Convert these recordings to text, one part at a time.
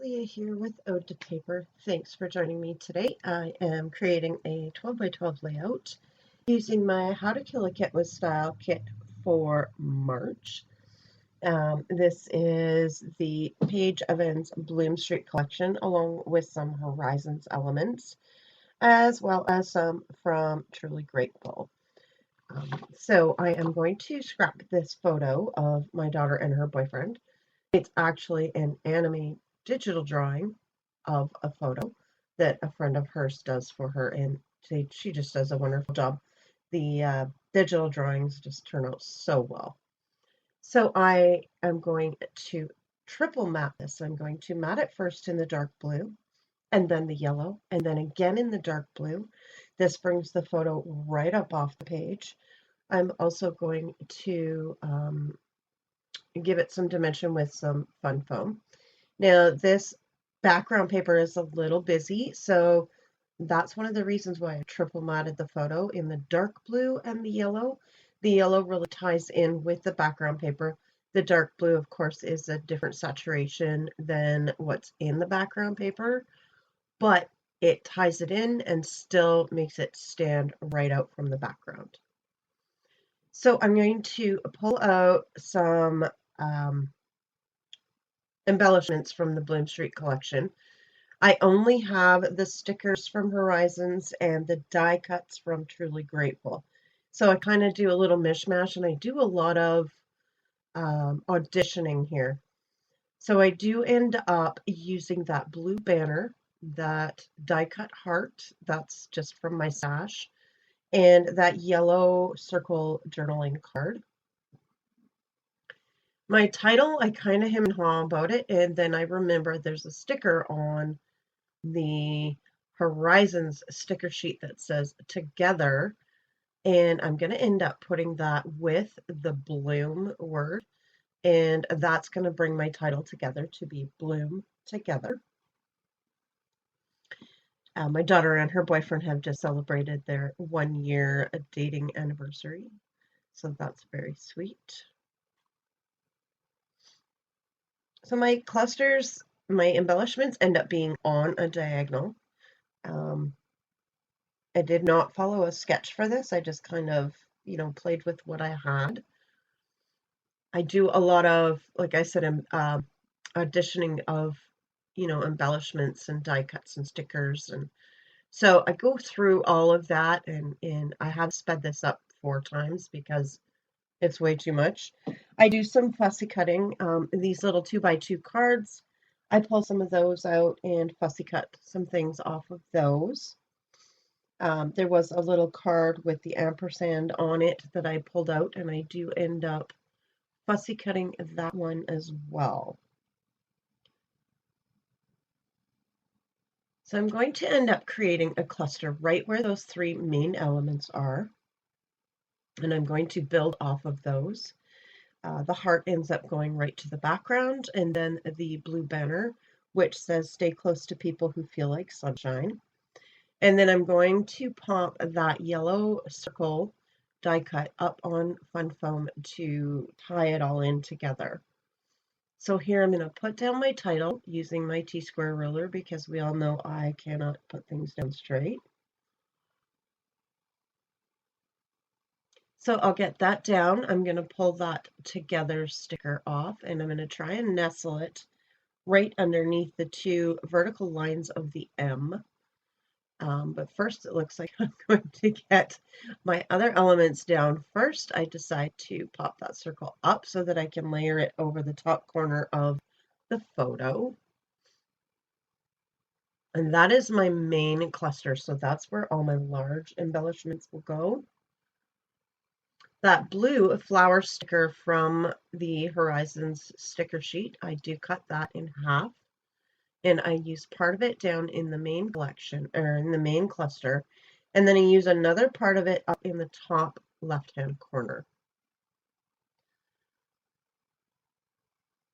Leah here with Ode to Paper. Thanks for joining me today. I am creating a 12 by 12 layout using my How to Kill a KAKWS style kit for March. This is the Paige Evans Bloom Street collection along with some Horizons elements as well as some from Truly Grateful. So I am going to scrap this photo of my daughter and her boyfriend. It's actually an anime digital drawing of a photo that a friend of hers does for her, and she just does a wonderful job. The digital drawings just turn out so well. So I am going to triple matte this. I'm going to matte it first in the dark blue, and then the yellow, and then again in the dark blue. This brings the photo right up off the page. I'm also going to give it some dimension with some fun foam. Now this background paper is a little busy, so that's one of the reasons why I triple matted the photo in the dark blue and the yellow. The yellow really ties in with the background paper. The dark blue, of course, is a different saturation than what's in the background paper, but it ties it in and still makes it stand right out from the background. So I'm going to pull out some embellishments from the Bloom Street collection. I only have the stickers from Horizons and the die cuts from Truly Grateful. So I kind of do a little mishmash, and I do a lot of auditioning here. So I do end up using that blue banner, that die cut heart, that's just from my stash, and that yellow circle journaling card. My title, I kind of hem and haw about it, and then I remember there's a sticker on the Horizons sticker sheet that says together, and I'm going to end up putting that with the bloom word, and that's going to bring my title together to be Bloom Together. My daughter and her boyfriend have just celebrated their 1-year dating anniversary, so that's very sweet. So my clusters, my embellishments end up being on a diagonal. I did not follow a sketch for this. I just kind of, played with what I had. I do a lot of, like I said, auditioning of, embellishments and die cuts and stickers. And so I go through all of that, and I have sped this up 4 times because it's way too much. I do some fussy cutting. These little 2x2 cards, I pull some of those out and fussy cut some things off of those. There was a little card with the ampersand on it that I pulled out, and I do end up fussy cutting that one as well. So I'm going to end up creating a cluster right where those 3 main elements are, and I'm going to build off of those. The heart ends up going right to the background, and then the blue banner, which says stay close to people who feel like sunshine. And then I'm going to pop that yellow circle die cut up on fun foam to tie it all in together. So here I'm going to put down my title using my T-square ruler, because we all know I cannot put things down straight. So I'll get that down. I'm going to pull that together sticker off, and I'm going to try and nestle it right underneath the 2 vertical lines of the M. But first it looks like I'm going to get my other elements down. First, I decide to pop that circle up so that I can layer it over the top corner of the photo. And that is my main cluster, so that's where all my large embellishments will go. That blue flower sticker from the Horizons sticker sheet, I do cut that in half, and I use part of it down in the main collection, or in the main cluster, and then I use another part of it up in the top left-hand corner.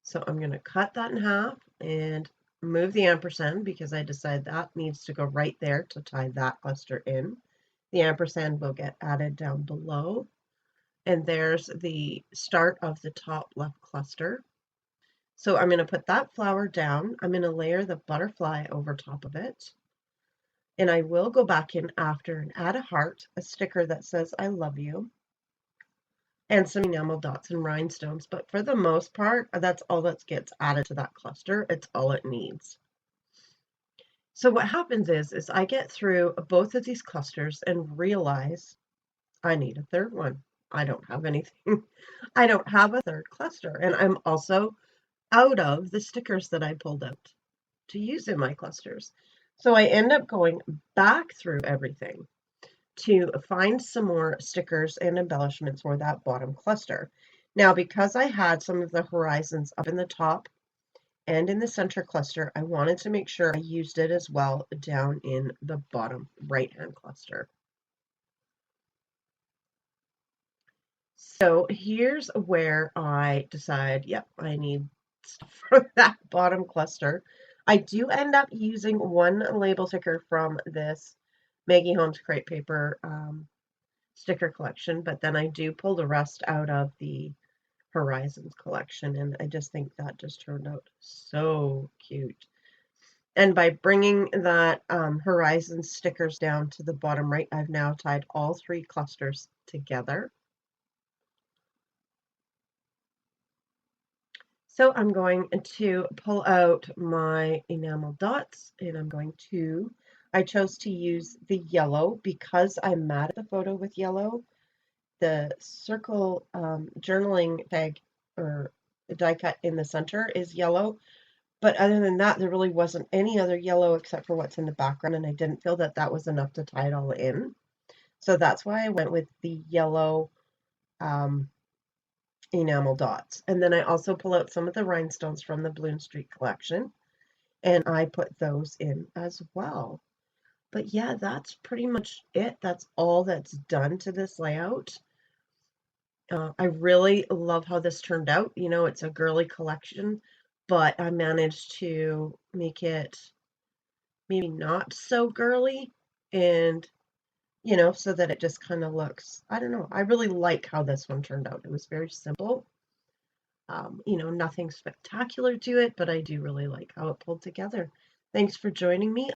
So I'm going to cut that in half and move the ampersand, because I decide that needs to go right there to tie that cluster in. The ampersand will get added down below. And there's the start of the top left cluster. So I'm going to put that flower down. I'm going to layer the butterfly over top of it. And I will go back in after and add a heart, a sticker that says I love you, and some enamel dots and rhinestones. But for the most part, that's all that gets added to that cluster. It's all it needs. So what happens is I get through both of these clusters and realize I need a third one. I don't have anything. I don't have a third cluster. And I'm also out of the stickers that I pulled out to use in my clusters. So I end up going back through everything to find some more stickers and embellishments for that bottom cluster. Now, because I had some of the horizons up in the top and in the center cluster, I wanted to make sure I used it as well down in the bottom right-hand cluster. So here's where I decide, yep, I need stuff for that bottom cluster. I do end up using one label sticker from this Maggie Holmes crepe paper sticker collection, but then I do pull the rest out of the Horizons collection, and I just think that just turned out so cute. And by bringing that Horizons stickers down to the bottom right, I've now tied all three clusters together. So I'm going to pull out my enamel dots, and I chose to use the yellow because I matted the photo with yellow. The circle journaling tag or the die cut in the center is yellow, but other than that, there really wasn't any other yellow except for what's in the background, and I didn't feel that that was enough to tie it all in. So that's why I went with the yellow enamel dots. And then I also pull out some of the rhinestones from the Bloom Street collection, and I put those in as well. But yeah, that's pretty much it. That's all that's done to this layout. I really love how this turned out. You know, it's a girly collection, but I managed to make it maybe not so girly and, you know, so that it just kind of looks, I don't know. I really like how this one turned out. It was very simple. You know, nothing spectacular to it, but I do really like how it pulled together. Thanks for joining me.